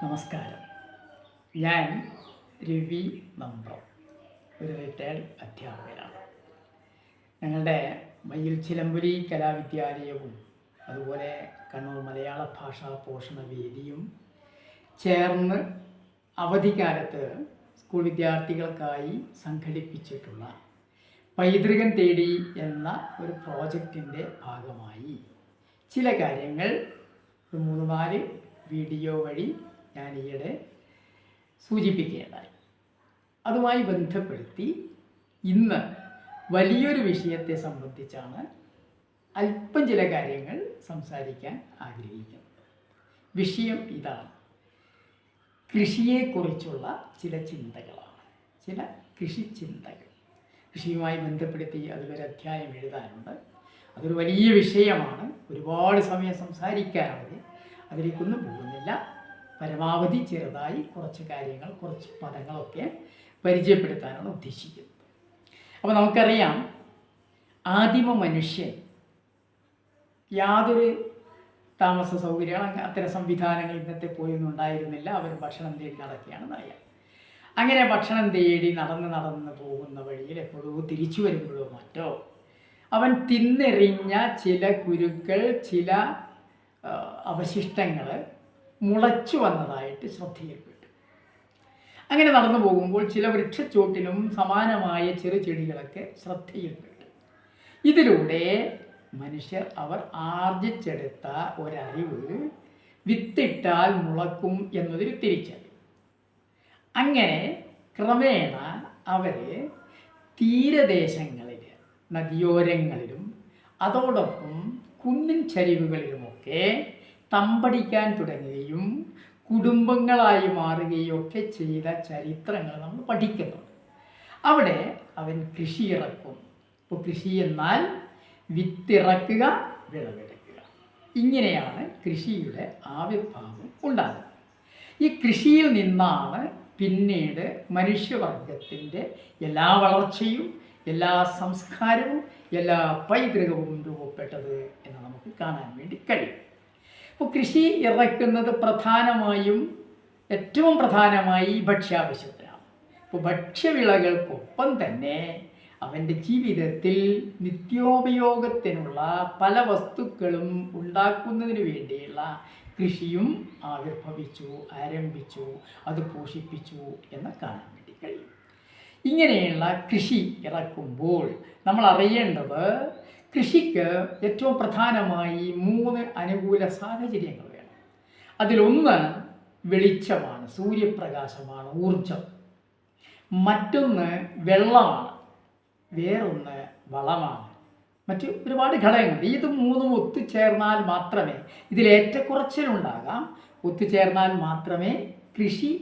നമസ്കാരം. ഞാൻ രവി നമ്പ്രം, ഒരു റിട്ടയർഡ് അധ്യാപകനാണ്. ഞങ്ങളുടെ മയിൽ ചിലമ്പുലി കലാവിദ്യാലയവും അതുപോലെ കണ്ണൂർ മലയാള ഭാഷാ പോഷണ വേദിയും ചേർന്ന് അവധിക്കാലത്ത് സ്കൂൾ വിദ്യാർത്ഥികൾക്കായി സംഘടിപ്പിച്ചിട്ടുള്ള പൈതൃകം തേടി എന്ന ഒരു പ്രോജക്റ്റിൻ്റെ ഭാഗമായി ചില കാര്യങ്ങൾ 3-4 വീഡിയോ വഴി ഞാൻ ഈയിടെ സൂചിപ്പിക്കുകയുണ്ടായി. അതുമായി ബന്ധപ്പെടുത്തി ഇന്ന് വലിയൊരു വിഷയത്തെ സംബന്ധിച്ചാണ് അല്പം ചില കാര്യങ്ങൾ സംസാരിക്കാൻ ആഗ്രഹിക്കുന്നത്. വിഷയം ഇതാണ്: കൃഷിയെക്കുറിച്ചുള്ള ചില ചിന്തകളാണ്, ചില കൃഷി ചിന്തകൾ. കൃഷിയുമായി ബന്ധപ്പെടുത്തി അതിലൊരു അധ്യായം എഴുതാനുണ്ട്. അതൊരു വലിയ വിഷയമാണ്, ഒരുപാട് സമയം സംസാരിക്കാനുള്ളത്. അതിലേക്കൊന്നും പോകുന്നില്ല. പരമാവധി ചെറുതായി കുറച്ച് കാര്യങ്ങൾ, കുറച്ച് പദങ്ങളൊക്കെ പരിചയപ്പെടുത്താനാണ് ഉദ്ദേശിക്കുന്നത്. അപ്പോൾ നമുക്കറിയാം, ആദിമ മനുഷ്യൻ യാതൊരു താമസ സൗകര്യങ്ങൾ, അത്തരം സംവിധാനങ്ങൾ ഇന്നത്തെ പോയൊന്നും ഉണ്ടായിരുന്നില്ല. അവർ ഭക്ഷണം തേടി നടക്കുകയാണെന്ന് അറിയാം. അങ്ങനെ ഭക്ഷണം തേടി നടന്ന് പോകുന്ന വഴിയിൽ എപ്പോഴോ തിരിച്ചു വരുമ്പോഴോ മറ്റോ അവൻ തിന്നെറിഞ്ഞ ചില കുരുക്കൾ, ചില അവശിഷ്ടങ്ങൾ മുളച്ചു വന്നതായിട്ട് ശ്രദ്ധയിൽപ്പെട്ടു. അങ്ങനെ നടന്നു പോകുമ്പോൾ ചില വൃക്ഷച്ചോട്ടിലും സമാനമായ ചെറു ചെടികളൊക്കെ ശ്രദ്ധയിൽപ്പെട്ടു. ഇതിലൂടെ മനുഷ്യർ അവർ ആർജിച്ചെടുത്ത ഒരറിവ് വിത്തിട്ടാൽ മുളക്കും എന്നതൊരു തിരിച്ചറിവ്. അങ്ങനെ ക്രമേണ അവർ തീരദേശങ്ങളിൽ, നദിയോരങ്ങളിലും അതോടൊപ്പം കുന്നിൻ ചരിവുകളിലുമൊക്കെ തമ്പടിക്കാൻ തുടങ്ങുകയും കുടുംബങ്ങളായി മാറുകയും ഒക്കെ ചെയ്ത ചരിത്രങ്ങൾ നമ്മൾ പഠിക്കുന്നുണ്ട്. അവിടെ അവൻ കൃഷി ഇറക്കും. ഇപ്പോൾ കൃഷി എന്നാൽ വിത്തിറക്കുക, വിളവെടുക്കുക. ഇങ്ങനെയാണ് കൃഷിയുടെ ആവിർഭാവം ഉണ്ടാകുന്നത്. ഈ കൃഷിയിൽ നിന്നാണ് പിന്നീട് മനുഷ്യവർഗത്തിൻ്റെ എല്ലാ വളർച്ചയും, എല്ലാ സംസ്കാരവും, എല്ലാ പൈതൃകവും രൂപപ്പെട്ടത് എന്ന് നമുക്ക് കാണാൻ വേണ്ടി കഴിയും. ഇപ്പോൾ കൃഷി ഇറക്കുന്നത് ഏറ്റവും പ്രധാനമായി ഭക്ഷ്യാവശ്യത്തിനാണ്. ഇപ്പോൾ ഭക്ഷ്യവിളകൾക്കൊപ്പം തന്നെ അവൻ്റെ ജീവിതത്തിൽ നിത്യോപയോഗത്തിനുള്ള പല വസ്തുക്കളും ഉണ്ടാക്കുന്നതിന് വേണ്ടിയുള്ള കൃഷിയും ആരംഭിച്ചു, അത് പോഷിപ്പിച്ചു എന്ന് കാണാൻ വേണ്ടി കഴിയും. ഇങ്ങനെയുള്ള കൃഷി ഇറക്കുമ്പോൾ നമ്മൾ അറിയേണ്ടത്, കൃഷിക്ക് ഏറ്റവും പ്രധാനമായി 3 അനുകൂല സാഹചര്യങ്ങൾ വേണം. അതിലൊന്ന് വെളിച്ചമാണ്, സൂര്യപ്രകാശമാണ്, ഊർജം. മറ്റൊന്ന് വെള്ളമാണ്, വേറൊന്ന് വളമാണ്. മറ്റ് ഒരുപാട് ഘടകങ്ങളുണ്ട്. ഇത് 3 ഒത്തുചേർന്നാൽ മാത്രമേ, ഇതിലേറ്റക്കുറച്ചിലുണ്ടാകാം, ഒത്തുചേർന്നാൽ മാത്രമേ കൃഷി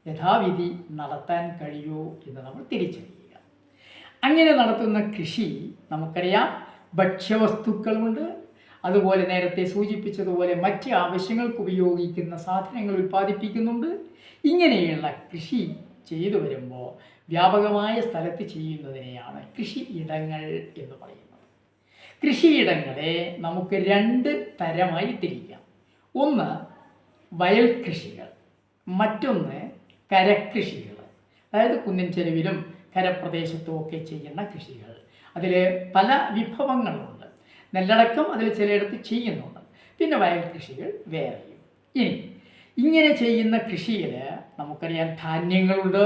യഥാവിധി നടത്താൻ കഴിയൂ എന്ന് നമ്മൾ തിരിച്ചറിയുക. അങ്ങനെ നടത്തുന്ന കൃഷി നമുക്കറിയാം, ഭക്ഷ്യവസ്തുക്കളുണ്ട്, അതുപോലെ നേരത്തെ സൂചിപ്പിച്ചതുപോലെ മറ്റ് ആവശ്യങ്ങൾക്ക് ഉപയോഗിക്കുന്ന സാധനങ്ങൾ ഉൽപ്പാദിപ്പിക്കുന്നുണ്ട്. ഇങ്ങനെയുള്ള കൃഷി ചെയ്തു വരുമ്പോൾ വ്യാപകമായ സ്ഥലത്ത് ചെയ്യുന്നതിനെയാണ് കൃഷിയിടങ്ങൾ എന്ന് പറയുന്നത്. കൃഷിയിടങ്ങളെ നമുക്ക് 2 തരമായി തിരിക്കാം. ഒന്ന് വയൽ കൃഷികൾ, മറ്റൊന്ന് കരകൃഷികൾ. അതായത് കുന്നിൻ ചെരുവിലും കരപ്രദേശത്തും ഒക്കെ ചെയ്യുന്ന കൃഷികൾ. അതിൽ പല വിഭവങ്ങളുണ്ട്. നെല്ലടക്കം അതിൽ ചിലയിടത്ത് ചെയ്യുന്നുണ്ട്. പിന്നെ വയൽ കൃഷികൾ വേറെയും. ഇങ്ങനെ ചെയ്യുന്ന കൃഷിയിൽ നമുക്കറിയാം, ധാന്യങ്ങളുണ്ട്,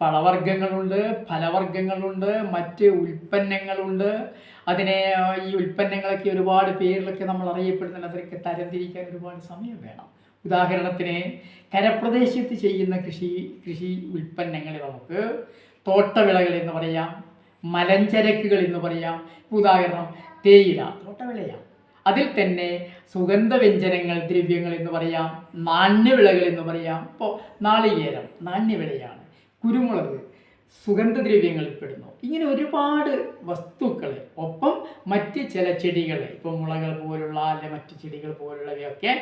പഴവർഗ്ഗങ്ങളുണ്ട്, ഫലവർഗ്ഗങ്ങളുണ്ട്, മറ്റ് ഉൽപ്പന്നങ്ങളുണ്ട്. ഈ ഉൽപ്പന്നങ്ങളൊക്കെ ഒരുപാട് പേരിലൊക്കെ നമ്മൾ അറിയപ്പെടുന്നുണ്ട്. അതൊക്കെ തരംതിരിക്കാൻ ഒരുപാട് സമയം വേണം. ഉദാഹരണത്തിന്, കരപ്രദേശത്ത് ചെയ്യുന്ന കൃഷി ഉൽപ്പന്നങ്ങളെ നമുക്ക് തോട്ടവിളകൾ എന്ന് പറയാം, മലഞ്ചരക്കുകൾ എന്ന് പറയാം. ഉദാഹരണം, തേയില തോട്ടവിളയാണ്. അതിൽ തന്നെ സുഗന്ധവ്യഞ്ജനങ്ങൾ, ദ്രവ്യങ്ങൾ എന്ന് പറയാം, നാണ്യവിളകൾ എന്ന് പറയാം. ഇപ്പോൾ നാളികേരം നാണ്യവിളയാണ്, കുരുമുളക് സുഗന്ധദ്രവ്യങ്ങളിൽ പെടുന്നു. ഇങ്ങനെ ഒരുപാട് വസ്തുക്കൾ, ഒപ്പം മറ്റ് ചില ചെടികൾ, ഇപ്പോൾ മുളകൾ പോലുള്ള അല്ലെ മറ്റ് ചെടികൾ പോലുള്ളവയൊക്കെ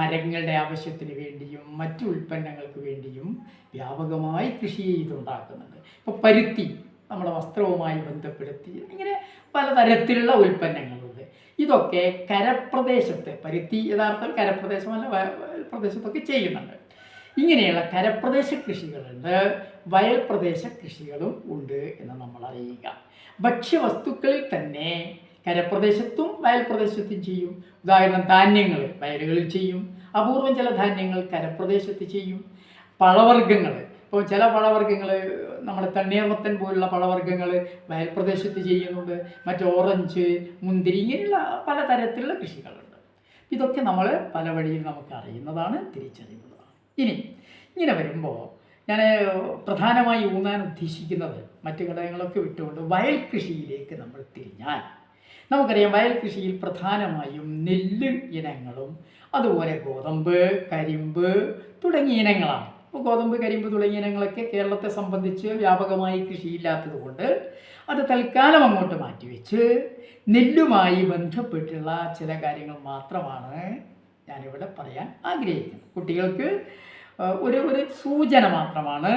മരങ്ങളുടെ ആവശ്യത്തിന് വേണ്ടിയും മറ്റു ഉൽപ്പന്നങ്ങൾക്ക് വേണ്ടിയും വ്യാപകമായി കൃഷി ചെയ്തുണ്ടാക്കുന്നുണ്ട്. ഇപ്പോൾ പരുത്തി നമ്മുടെ വസ്ത്രവുമായി ബന്ധപ്പെടുത്തി ഇങ്ങനെ പലതരത്തിലുള്ള ഉൽപ്പന്നങ്ങളുണ്ട്. ഇതൊക്കെ കരപ്രദേശത്ത്, പരുത്തി യഥാർത്ഥത്തിൽ കരപ്രദേശമല്ല, പ്രദേശത്തൊക്കെ ചെയ്യുന്നുണ്ട്. ഇങ്ങനെയുള്ള കരപ്രദേശ കൃഷികളുണ്ട്, വയൽ പ്രദേശ കൃഷികളും ഉണ്ട് എന്ന് നമ്മൾ അറിയുക. ഭക്ഷ്യവസ്തുക്കളിൽ തന്നെ കരപ്രദേശത്തും വയൽ പ്രദേശത്തും ചെയ്യും. ഉദാഹരണം ധാന്യങ്ങൾ വയലുകളിൽ ചെയ്യും, അപൂർവം ചില ധാന്യങ്ങൾ കരപ്രദേശത്ത് ചെയ്യും. പഴവർഗ്ഗങ്ങൾ, ഇപ്പോൾ ചില പഴവർഗ്ഗങ്ങൾ നമ്മുടെ തണ്ണീർമത്തൻ പോലുള്ള പഴവർഗ്ഗങ്ങൾ വയൽ പ്രദേശത്ത് ചെയ്യുന്നുണ്ട്. മറ്റ് ഓറഞ്ച്, മുന്തിരി ഇങ്ങനെയുള്ള പലതരത്തിലുള്ള കൃഷികളുണ്ട്. ഇതൊക്കെ നമ്മൾ പല വഴിയിൽ നമുക്ക് അറിയുന്നതാണ്, തിരിച്ചറിയുന്നതാണ്. ഇനി ഇങ്ങനെ വരുമ്പോൾ ഞാൻ പ്രധാനമായി ഊന്നാൻ ഉദ്ദേശിക്കുന്നത് മറ്റു ഘടകങ്ങളൊക്കെ വിട്ടുകൊണ്ട് വയൽ കൃഷിയിലേക്ക് നമ്മൾ തിരിഞ്ഞാൽ നമുക്കറിയാം, വയൽ കൃഷിയിൽ പ്രധാനമായും നെല്ല് ഇനങ്ങളും അതുപോലെ ഗോതമ്പ്, കരിമ്പ് തുടങ്ങിയ ഇനങ്ങളാണ്. അപ്പോൾ ഗോതമ്പ്, കരിമ്പ് തുടങ്ങിയ ഇനങ്ങളൊക്കെ കേരളത്തെ സംബന്ധിച്ച് വ്യാപകമായി കൃഷിയില്ലാത്തത് കൊണ്ട് അത് തൽക്കാലം അങ്ങോട്ട് മാറ്റിവെച്ച് നെല്ലുമായി ബന്ധപ്പെട്ടുള്ള ചില കാര്യങ്ങൾ മാത്രമാണ് ഞാനിവിടെ പറയാൻ ആഗ്രഹിക്കുന്നത്. കുട്ടികൾക്ക് ഒരു സൂചന മാത്രമാണ്.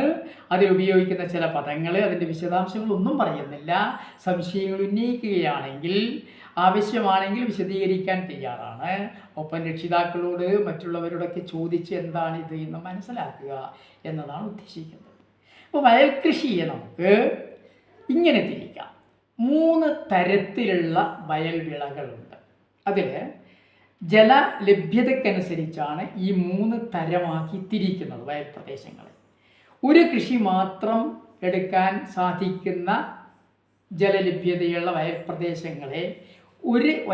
അതിലുപയോഗിക്കുന്ന ചില പദങ്ങൾ, അതിൻ്റെ വിശദാംശങ്ങളൊന്നും പറയുന്നില്ല. സംശയങ്ങൾ ഉന്നയിക്കുകയാണെങ്കിൽ, ആവശ്യമാണെങ്കിൽ വിശദീകരിക്കാൻ തയ്യാറാണ്. ഒപ്പം രക്ഷിതാക്കളോട് മറ്റുള്ളവരോടൊക്കെ ചോദിച്ച് എന്താണിത് എന്ന് മനസ്സിലാക്കുക എന്നതാണ് ഉദ്ദേശിക്കുന്നത്. അപ്പോൾ വയൽ കൃഷിയെ നമുക്ക് ഇങ്ങനെ തിരിക്കാം. 3 തരത്തിലുള്ള വയൽ വിളകളുണ്ട്. അതിൽ ജലലഭ്യതയ്ക്കനുസരിച്ചാണ് ഈ 3 തരമാക്കി തിരിക്കുന്നത് വയൽ പ്രദേശങ്ങളെ. ഒരു കൃഷി മാത്രം എടുക്കാൻ സാധിക്കുന്ന ജലലഭ്യതയുള്ള വയൽ പ്രദേശങ്ങളെ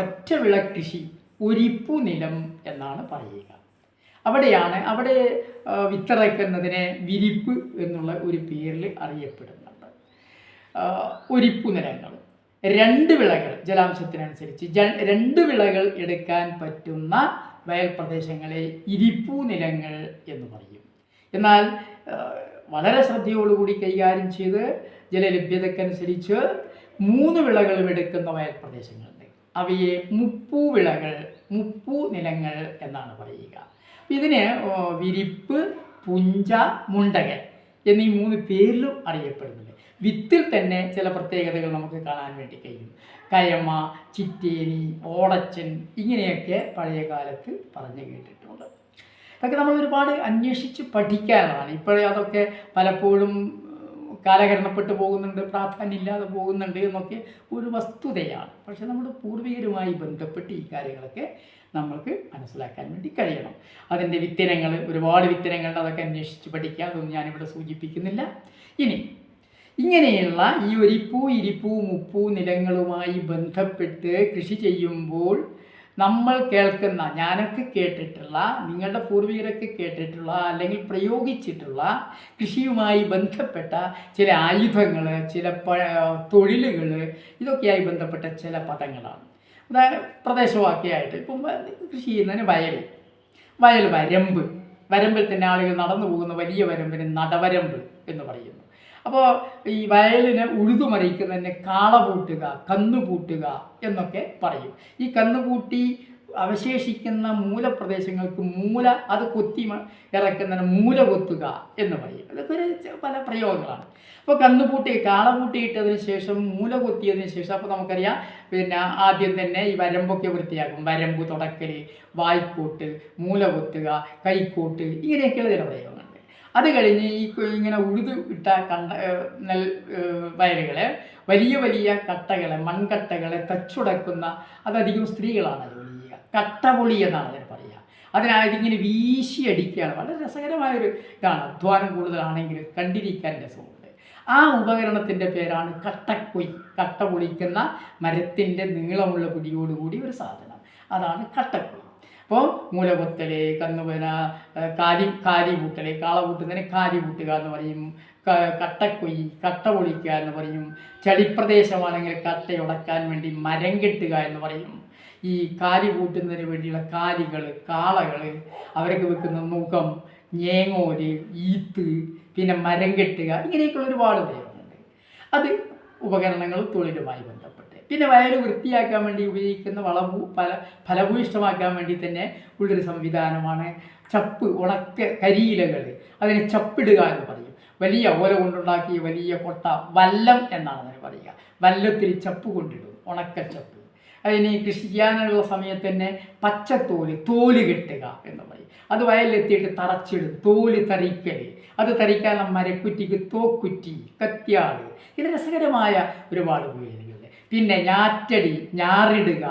ഒറ്റ വിള കൃഷി, ഒരിപ്പു നിലം എന്നാണ് പറയുക. അവിടെ വിത്തിറക്കുന്നതിനെ വിരിപ്പ് എന്നുള്ള ഒരു പേരിൽ അറിയപ്പെടുന്നുണ്ട്. ഒരിപ്പു നിലങ്ങൾ, 2 വിളകൾ ജലാംശത്തിനനുസരിച്ച് 2 വിളകൾ എടുക്കാൻ പറ്റുന്ന വയൽ പ്രദേശങ്ങളെ ഇരിപ്പു നിലങ്ങൾ എന്ന് പറയും. എന്നാൽ വളരെ ശ്രദ്ധയോടുകൂടി കൈകാര്യം ചെയ്ത് ജലലഭ്യതക്കനുസരിച്ച് 3 വിളകളും എടുക്കുന്ന വയൽ പ്രദേശങ്ങളുണ്ട്. അവയെ മുപ്പു വിളകൾ, മുപ്പു നിലങ്ങൾ എന്നാണ് പറയുക. ഇതിന് വിരിപ്പ്, പുഞ്ച, മുണ്ടകൻ എന്നീ 3 പേരിലും അറിയപ്പെടുന്നുണ്ട്. വിത്തിൽ തന്നെ ചില പ്രത്യേകതകൾ നമുക്ക് കാണാൻ വേണ്ടി കഴിയും. കയമ, ചിറ്റേനി, ഓടച്ചൻ ഇങ്ങനെയൊക്കെ പഴയ കാലത്ത് പറഞ്ഞു കേട്ടിട്ടുണ്ട്. അതൊക്കെ നമ്മൾ ഒരുപാട് അന്വേഷിച്ച് പഠിക്കാനുള്ളതാണ്. ഇപ്പോഴേ അതൊക്കെ പലപ്പോഴും കാലഹരണപ്പെട്ടു പോകുന്നുണ്ട്, പ്രാധാന്യമില്ലാതെ പോകുന്നുണ്ട് എന്നൊക്കെ ഒരു വസ്തുതയാണ്. പക്ഷെ നമ്മുടെ പൂർവികരുമായി ബന്ധപ്പെട്ട് ഈ കാര്യങ്ങളൊക്കെ നമ്മൾക്ക് മനസ്സിലാക്കാൻ വേണ്ടി കഴിയണം. അതിൻ്റെ വിത്തിനങ്ങൾ, ഒരുപാട് വിത്തിനങ്ങളുണ്ട്, അതൊക്കെ അന്വേഷിച്ച് പഠിക്കുക. അതൊന്നും ഞാനിവിടെ സൂചിപ്പിക്കുന്നില്ല. ഇനി ഇങ്ങനെയുള്ള ഈ ഒരിപ്പൂ, ഇരിപ്പൂ, മുപ്പൂ നിലങ്ങളുമായി ബന്ധപ്പെട്ട് കൃഷി ചെയ്യുമ്പോൾ നമ്മൾ കേൾക്കുന്ന, ഞാനൊക്കെ കേട്ടിട്ടുള്ള, നിങ്ങളുടെ പൂർവികരൊക്കെ കേട്ടിട്ടുള്ള അല്ലെങ്കിൽ പ്രയോഗിച്ചിട്ടുള്ള കൃഷിയുമായി ബന്ധപ്പെട്ട ചില ആയുധങ്ങൾ, ചില തൊഴിലുകൾ, ഇതൊക്കെയായി ബന്ധപ്പെട്ട ചില പദങ്ങളാണ്. ഉദാഹരണം പ്രദേശവാക്യമായിട്ട് ഇപ്പം കൃഷി ചെയ്യുന്നതിന് വരമ്പിൽ തന്നെ ആളുകൾ നടന്നു പോകുന്ന വലിയ വരമ്പിന് നടവരമ്പ് എന്ന് പറയുന്നു. അപ്പോൾ ഈ വയലിനെ ഉഴുതുമറിയിക്കുന്നതിനെ കാളപൂട്ടുക, കന്നുപൂട്ടുക എന്നൊക്കെ പറയും. ഈ കന്നുപൂട്ടി അവശേഷിക്കുന്ന മൂലപ്രദേശങ്ങൾക്ക് അത് കൊത്തി ഇറക്കുന്നതിന് മൂല കൊത്തുക എന്ന് പറയും. ഇതൊക്കെ പല പ്രയോഗങ്ങളാണ്. അപ്പോൾ കാളപൂട്ടിയിട്ടതിന് ശേഷം മൂല കൊത്തിയതിന് ശേഷം അപ്പോൾ നമുക്കറിയാം, പിന്നെ ആദ്യം തന്നെ ഈ വരമ്പൊക്കെ വൃത്തിയാക്കും. വരമ്പ് തുടക്കൽ, വായ്ക്കോട്ട്, മൂല കൊത്തുക, കൈക്കോട്ട്, ഇങ്ങനെയൊക്കെയുള്ള ചില പ്രയോഗങ്ങളുണ്ട്. അത് കഴിഞ്ഞ് ഇങ്ങനെ ഉഴുത് ഇട്ട വയലുകളെ വലിയ കട്ടകളെ, മൺകട്ടകളെ തച്ചുടക്കുന്ന, അതധികം സ്ത്രീകളാണ് ജോലി ചെയ്യുക. കട്ടപൊളി എന്നാണ് അതിന് പറയുക. അതിനായതിങ്ങനെ വീശിയടിക്കുകയാണ്. വളരെ രസകരമായൊരു ഇതാണ്. അധ്വാനം കൂടുതലാണെങ്കിൽ കണ്ടിരിക്കാൻ രസമുണ്ട്. ആ ഉപകരണത്തിൻ്റെ പേരാണ് കട്ടക്കൊയ്. കട്ട പൊളിക്കുന്ന മരത്തിൻ്റെ നീളമുള്ള പിടിയോടുകൂടി ഒരു സാധനം, അതാണ് കട്ടക്കൊയ്. അപ്പോൾ മൂലകൊത്തൽ, കാലിപൂട്ടൽ, കാളപൂട്ടുന്നതിന് കാലിപൂട്ടുക എന്ന് പറയും. കട്ടക്കൊയ്യ്, കട്ട പൊളിക്കുക എന്ന് പറയും. ചളിപ്രദേശമാണെങ്കിൽ കട്ടയുടക്കാൻ വേണ്ടി മരം കെട്ടുക എന്ന് പറയും. ഈ കാലി കൂട്ടുന്നതിന് വേണ്ടിയുള്ള കാളകൾ, അവരൊക്കെ വെക്കുന്ന മുഖം, ഞേങ്ങോല്, ഈത്ത്, പിന്നെ മരം കെട്ടുക, ഇങ്ങനെയൊക്കെയുള്ള ഒരുപാട് പ്രയോഗങ്ങളുണ്ട്. അത് ഉപകരണങ്ങൾ തൊഴിലുമായി ബന്ധപ്പെട്ട്. പിന്നെ വയൽ വൃത്തിയാക്കാൻ വേണ്ടി ഉപയോഗിക്കുന്ന ഫലഭൂയിഷ്ടമാക്കാൻ വേണ്ടി തന്നെ ഉള്ളൊരു സംവിധാനമാണ് ചപ്പ്, ഉണക്ക കരിയിലകൾ, അതിനെ ചപ്പിടുക എന്ന് പറയും. വലിയ ഓല കൊണ്ടുണ്ടാക്കിയ വലിയ കൊട്ട, വല്ലം എന്നാണ് അതിന് പറയുക. വല്ലത്തിൽ ചപ്പ് കൊണ്ടിടും, ഉണക്കച്ചപ്പ്. അതിന് കൃഷി ചെയ്യാനുള്ള സമയത്ത് തന്നെ തോല് കെട്ടുക എന്ന് പറയും. അത് വയലിലെത്തിയിട്ട് തറച്ചിടും, തോല് തറിക്കൽ. അത് തറിക്കാനുള്ള മരക്കുറ്റിക്ക് തോക്കുറ്റി, കത്യാട്. ഇത് രസകരമായ ഒരുപാട് പേരുകളുണ്ട്. പിന്നെ ഞാറ്റടി, ഞാറിടുക,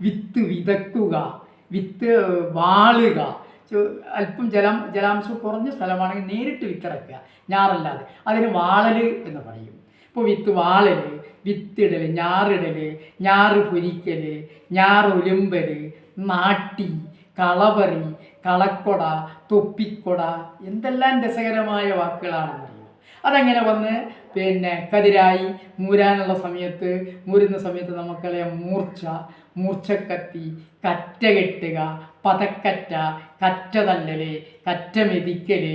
വിത്ത് വിതക്കുക, വിത്ത് വാളുക. അല്പം ജലാംശം കുറഞ്ഞ സ്ഥലമാണെങ്കിൽ നേരിട്ട് വിത്തിറക്കുക, ഞാറല്ലാതെ. അതിന് വാളൽ എന്ന് പറയും. ഇപ്പോൾ വിത്ത് വാളൽ, വിത്തിടൽ, ഞാറിടൽ, ഞാറ് പൊരിക്കൽ, ഞാറൊലുമ്പൽ, നാട്ടി, കളപറി, കളക്കൊട, തൊപ്പിക്കൊട, എന്തെല്ലാം രസകരമായ വാക്കുകളാണെന്നറിയോ. അതങ്ങനെ വന്ന് പിന്നെ കതിരായി മൂരാനുള്ള സമയത്ത്, മൂരുന്ന സമയത്ത് നമുക്കറിയാം മൂർച്ചക്കത്തി, കറ്റ കെട്ടുക, പതക്കറ്റ, കറ്റ തല്ലല്, കറ്റ മെതിക്കൽ.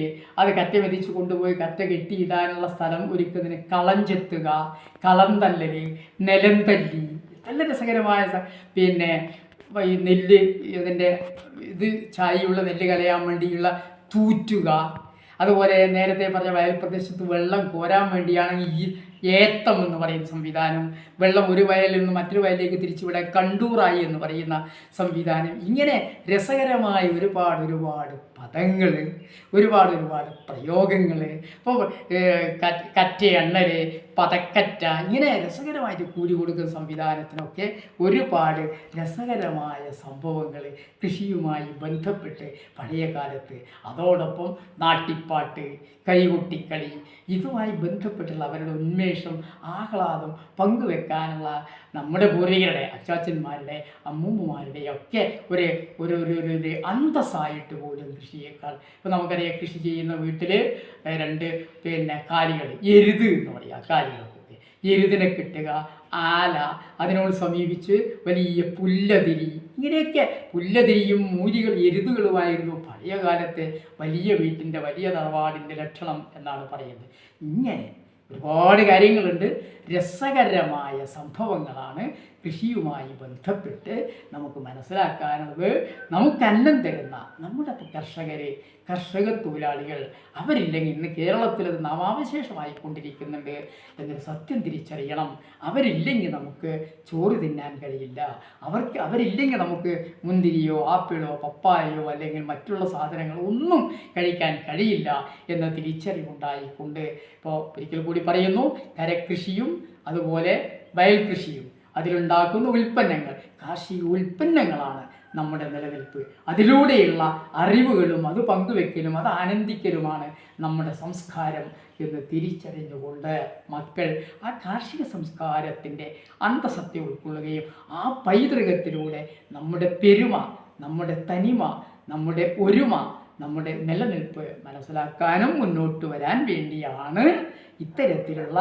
അത് കറ്റ മെതിച്ച് കൊണ്ടുപോയി കറ്റ കെട്ടിയിടാനുള്ള സ്ഥലം ഒരുക്കുന്നതിന് കളം ചെത്തുക, കളം തല്ലല്, നിലം തല്ലി. നല്ല രസകരമായ പിന്നെ ഈ നെല്ല് ഇതിൻ്റെ ചായയുള്ള നെല്ല് കളയാൻ വേണ്ടിയുള്ള തൂറ്റുക. അതുപോലെ നേരത്തെ പറഞ്ഞ വയൽ പ്രദേശത്ത് വെള്ളം കോരാൻ വേണ്ടിയാണെങ്കിൽ ഈ ഏത്തം എന്ന് പറയുന്ന സംവിധാനം, വെള്ളം ഒരു വയലിൽ നിന്ന് മറ്റൊരു വയലിലേക്ക് തിരിച്ചുവിടാൻ കണ്ടൂറായി എന്ന് പറയുന്ന സംവിധാനം. ഇങ്ങനെ രസകരമായ ഒരുപാട് പദങ്ങൾ, ഒരുപാട് പ്രയോഗങ്ങൾ. ഇപ്പോൾ കറ്റ എണ്ണൽ, പതക്കറ്റ, ഇങ്ങനെ രസകരമായിട്ട് കൂലി കൊടുക്കുന്ന സംവിധാനത്തിനൊക്കെ ഒരുപാട് രസകരമായ സംഭവങ്ങൾ കൃഷിയുമായി ബന്ധപ്പെട്ട് പഴയ കാലത്ത്. അതോടൊപ്പം നാട്ടിപ്പാട്ട്, കൈകൊട്ടിക്കളി, ഇതുമായി ബന്ധപ്പെട്ടുള്ള അവരുടെ ഉന്മേഷം, ആഹ്ലാദം പങ്കുവെക്കാനുള്ള നമ്മുടെ പൂർവികരുടെ, അച്ചാച്ചന്മാരുടെ, അമ്മൂമ്മമാരുടെ ഒക്കെ ഒരു അന്തസ്സായിട്ട് പോലും കൃഷിയേക്കാൾ. ഇപ്പോൾ നമുക്കറിയാം, കൃഷി ചെയ്യുന്ന വീട്ടിൽ 2 കാലികൾ, എരുത് എന്ന് പറയുക. കാലികൾക്കൊക്കെ എരുതിനെ കിട്ടുക, ആല, അതിനോട് സമീപിച്ച് വലിയ പുല്ലതിരി. ഇങ്ങനെയൊക്കെ പുല്ലതിരിയും മൂരികൾ എരുതുകളുമായിരുന്നു പഴയ കാലത്തെ വലിയ വീട്ടിൻ്റെ, വലിയ തറവാടിൻ്റെ ലക്ഷണം എന്നാണ് പറയുന്നത്. ഇങ്ങനെ ഒരുപാട് കാര്യങ്ങളുണ്ട്. രസകരമായ സംഭവങ്ങളാണ് കൃഷിയുമായി ബന്ധപ്പെട്ട് നമുക്ക് മനസ്സിലാക്കാനുള്ളത്. നമുക്ക് അന്നം തരുന്ന നമ്മുടെ കർഷക തൊഴിലാളികൾ അവരില്ലെങ്കിൽ ഇന്ന് കേരളത്തിൽ അത് നാമാവശേഷമായി കൊണ്ടിരിക്കുന്നുണ്ട് എന്നൊരു സത്യം തിരിച്ചറിയണം. അവരില്ലെങ്കിൽ നമുക്ക് ചോറ് തിന്നാൻ കഴിയില്ല. അവരില്ലെങ്കിൽ നമുക്ക് മുന്തിരിയോ ആപ്പിളോ പപ്പായയോ അല്ലെങ്കിൽ മറ്റുള്ള സാധനങ്ങളോ ഒന്നും കഴിക്കാൻ കഴിയില്ല എന്ന തിരിച്ചറിവുണ്ടായിക്കൊണ്ട് ഇപ്പോൾ ഒരിക്കൽ കൂടി പറയുന്നു, കരകൃഷിയും അതുപോലെ വയൽ കൃഷിയും അതിലുണ്ടാക്കുന്ന ഉൽപ്പന്നങ്ങൾ, കാർഷിക ഉൽപ്പന്നങ്ങളാണ് നമ്മുടെ നിലനിൽപ്പ്. അതിലൂടെയുള്ള അറിവുകളും അത് പങ്കുവെക്കലും അത് ആനന്ദിക്കലുമാണ് നമ്മുടെ സംസ്കാരം എന്ന് തിരിച്ചറിഞ്ഞുകൊണ്ട് മക്കൾ ആ കാർഷിക സംസ്കാരത്തിൻ്റെ അന്തസത്ത ഉൾക്കൊള്ളുകയും ആ പൈതൃകത്തിലൂടെ നമ്മുടെ പെരുമ, നമ്മുടെ തനിമ, നമ്മുടെ ഒരുമ, നമ്മുടെ നിലനിൽപ്പ് മനസ്സിലാക്കാനും മുന്നോട്ട് വരാൻ വേണ്ടിയാണ് ഇത്തരത്തിലുള്ള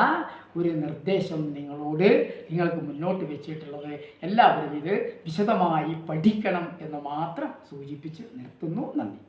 ഒരു നിർദ്ദേശം നിങ്ങൾക്ക് മുന്നോട്ട് വെച്ചിട്ടുള്ളത്. എല്ലാവരും ഇത് വിശദമായി പഠിക്കണം എന്ന് മാത്രം സൂചിപ്പിച്ച് നിർത്തുന്നു. നന്ദി.